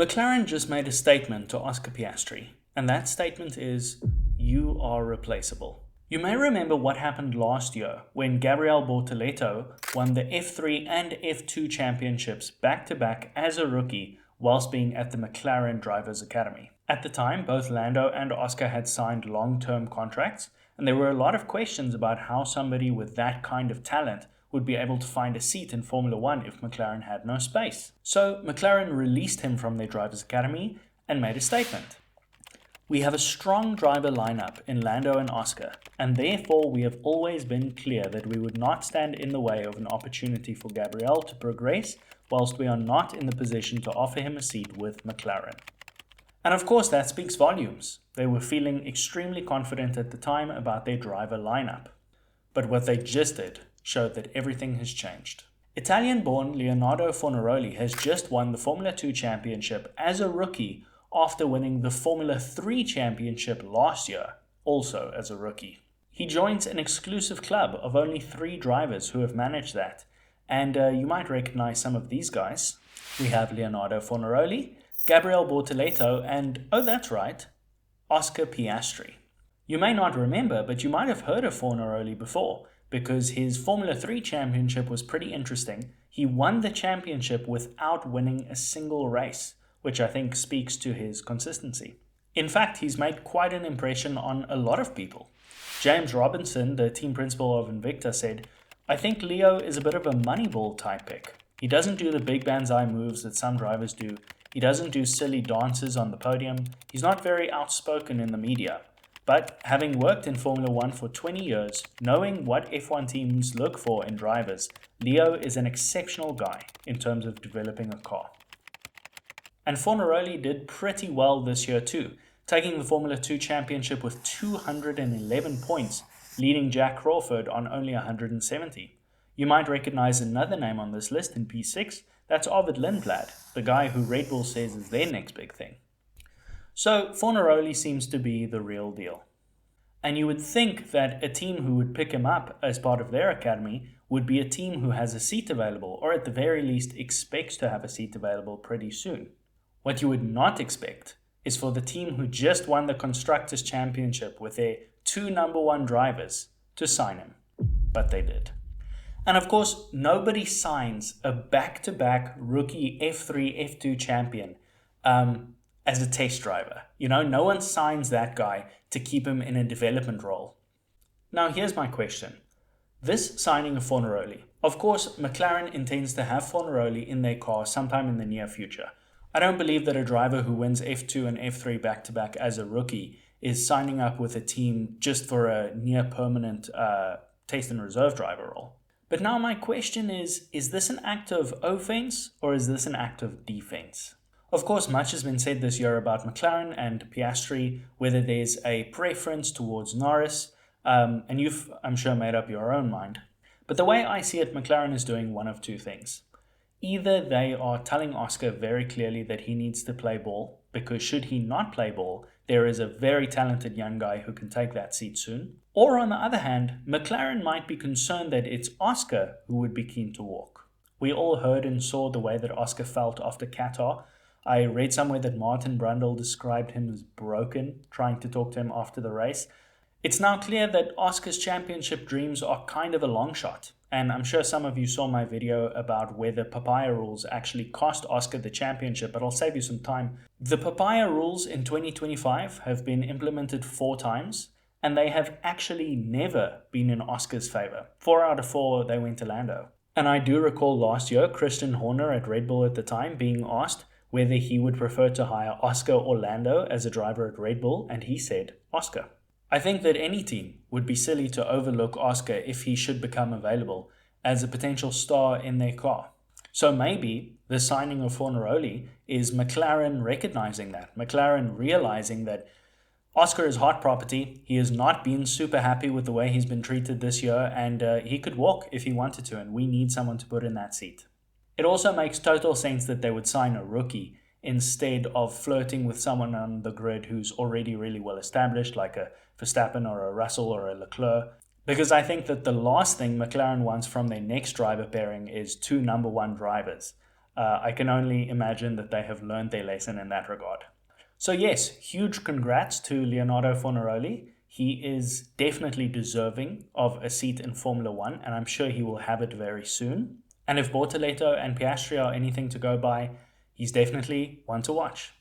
McLaren just made a statement to Oscar Piastri, and that statement is, "You are replaceable." You may remember what happened last year when Gabriel Bortoleto won the F3 and F2 championships back-to-back as a rookie whilst being at the McLaren Drivers Academy. At the time, both Lando and Oscar had signed long-term contracts, and there were a lot of questions about how somebody with that kind of talent would be able to find a seat in Formula One if McLaren had no space. So McLaren released him from their Drivers Academy and made a statement. "We have a strong driver lineup in Lando and Oscar, and therefore we have always been clear that we would not stand in the way of an opportunity for Gabriel to progress whilst we are not in the position to offer him a seat with McLaren." And of course that speaks volumes. They were feeling extremely confident at the time about their driver lineup. But what they just did showed that everything has changed. Italian-born Leonardo Fornaroli has just won the Formula 2 championship as a rookie after winning the Formula 3 championship last year, also as a rookie. He joins an exclusive club of only 3 drivers who have managed that, and you might recognize some of these guys. We have Leonardo Fornaroli, Gabriel Bortoleto, and, oh that's right, Oscar Piastri. You may not remember, but you might have heard of Fornaroli before, because his Formula 3 championship was pretty interesting. He won the championship without winning a single race, which I think speaks to his consistency. In fact, he's made quite an impression on a lot of people. James Robinson, the team principal of Invicta, said, "I think Leo is a bit of a moneyball type pick. He doesn't do the big banzai moves that some drivers do. He doesn't do silly dances on the podium. He's not very outspoken in the media. But having worked in Formula 1 for 20 years, knowing what F1 teams look for in drivers, Leo is an exceptional guy in terms of developing a car." And Fornaroli did pretty well this year too, taking the Formula 2 championship with 211 points, leading Jack Crawford on only 170. You might recognize another name on this list in P6, that's Arvid Lindblad, the guy who Red Bull says is their next big thing. So Fornaroli seems to be the real deal. And you would think that a team who would pick him up as part of their academy would be a team who has a seat available, or at the very least expects to have a seat available pretty soon. What you would not expect is for the team who just won the Constructors' Championship with their 2 number 1 drivers to sign him. But they did. And of course, nobody signs a back-to-back rookie F3, F2 champion as a test driver. No one signs that guy to keep him in a development role. Now here's my question. This signing of Fornaroli, of course McLaren intends to have Fornaroli in their car sometime in the near future. I don't believe that a driver who wins F2 and F3 back-to-back as a rookie is signing up with a team just for a near-permanent test and reserve driver role. But now my question is this an act of offense or is this an act of defense? Of course, much has been said this year about McLaren and Piastri, whether there's a preference towards Norris, and you've, I'm sure, made up your own mind. But the way I see it, McLaren is doing one of 2 things. Either they are telling Oscar very clearly that he needs to play ball, because should he not play ball, there is a very talented young guy who can take that seat soon. Or on the other hand, McLaren might be concerned that it's Oscar who would be keen to walk. We all heard and saw the way that Oscar felt after Qatar. I read somewhere that Martin Brundle described him as broken, trying to talk to him after the race. It's now clear that Oscar's championship dreams are kind of a long shot. And I'm sure some of you saw my video about whether papaya rules actually cost Oscar the championship, but I'll save you some time. The papaya rules in 2025 have been implemented 4 times, and they have actually never been in Oscar's favor. 4 out of 4, they went to Lando. And I do recall last year, Christian Horner at Red Bull at the time being asked whether he would prefer to hire Oscar or Lando as a driver at Red Bull, and he said Oscar. I think that any team would be silly to overlook Oscar if he should become available as a potential star in their car. So maybe the signing of Fornaroli is McLaren recognizing that, McLaren realizing that Oscar is hot property, he has not been super happy with the way he's been treated this year, and he could walk if he wanted to, and we need someone to put in that seat. It also makes total sense that they would sign a rookie instead of flirting with someone on the grid who's already really well established, like a Verstappen or a Russell or a Leclerc. Because I think that the last thing McLaren wants from their next driver pairing is 2 number 1 drivers. I can only imagine that they have learned their lesson in that regard. So yes, huge congrats to Leonardo Fornaroli. He is definitely deserving of a seat in Formula One, and I'm sure he will have it very soon. And if Bortoleto and Piastri are anything to go by, he's definitely one to watch.